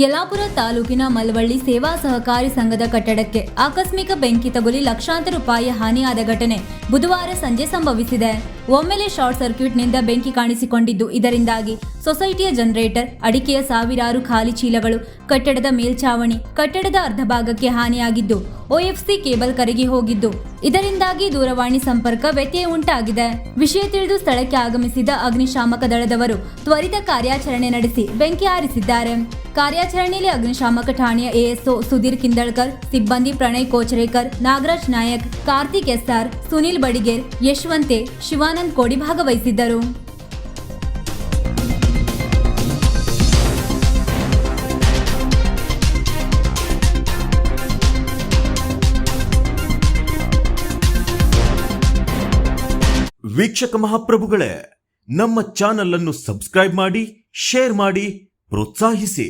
ಯಲ್ಲಾಪುರ ತಾಲೂಕಿನ ಮಳವಳ್ಳಿ ಸೇವಾ ಸಹಕಾರಿ ಸಂಘದ ಕಟ್ಟಡಕ್ಕೆ ಆಕಸ್ಮಿಕ ಬೆಂಕಿ ತಗುಲಿ ಲಕ್ಷಾಂತರ ರೂಪಾಯಿ ಹಾನಿಯಾದ ಘಟನೆ ಬುಧವಾರ ಸಂಜೆ ಸಂಭವಿಸಿದೆ. ಒಮ್ಮೆಲೆ ಶಾರ್ಟ್ ಸರ್ಕ್ಯೂಟ್ನಿಂದ ಬೆಂಕಿ ಕಾಣಿಸಿಕೊಂಡಿದ್ದು, ಇದರಿಂದಾಗಿ ಸೊಸೈಟಿಯ ಜನರೇಟರ್, ಅಡಿಕೆಯ ಸಾವಿರಾರು ಖಾಲಿ ಚೀಲಗಳು, ಕಟ್ಟಡದ ಮೇಲ್ಛಾವಣಿ, ಕಟ್ಟಡದ ಅರ್ಧ ಭಾಗಕ್ಕೆ ಹಾನಿಯಾಗಿದ್ದು, OFC ಕೇಬಲ್ ಕರಗಿ ಹೋಗಿದ್ದು, ಇದರಿಂದಾಗಿ ದೂರವಾಣಿ ಸಂಪರ್ಕ ವ್ಯತ್ಯಯ ಉಂಟಾಗಿದೆ. ವಿಷಯ ತಿಳಿದು ಸ್ಥಳಕ್ಕೆ ಆಗಮಿಸಿದ ಅಗ್ನಿಶಾಮಕ ದಳದವರು ತ್ವರಿತ ಕಾರ್ಯಾಚರಣೆ ನಡೆಸಿ ಬೆಂಕಿ ಆರಿಸಿದ್ದಾರೆ. ಕಾರ್ಯಾಚರಣೆಯಲ್ಲಿ ಅಗ್ನಿಶಾಮಕ ಠಾಣೆಯ ASO ಸುಧೀರ್ ಕಿಂದಳ್ಕರ್, ಸಿಬ್ಬಂದಿ ಪ್ರಣಯ್ ಕೋಚರೇಕರ್, ನಾಗರಾಜ್ ನಾಯಕ್, ಕಾರ್ತಿಕ್ SR, ಸುನಿಲ್ ಬಡಿಗೇರ್, ಯಶವಂತೆ, ಶಿವಾನಂದ್ ಕೋಡಿ ಭಾಗವಹಿಸಿದ್ದರು. ವೀಕ್ಷಕ ಮಹಾಪ್ರಭುಗಳೇ, ನಮ್ಮ ಚಾನಲ್ ಅನ್ನು ಸಬ್ಸ್ಕ್ರೈಬ್ ಮಾಡಿ, ಶೇರ್ ಮಾಡಿ, ಪ್ರೋತ್ಸಾಹಿಸಿ.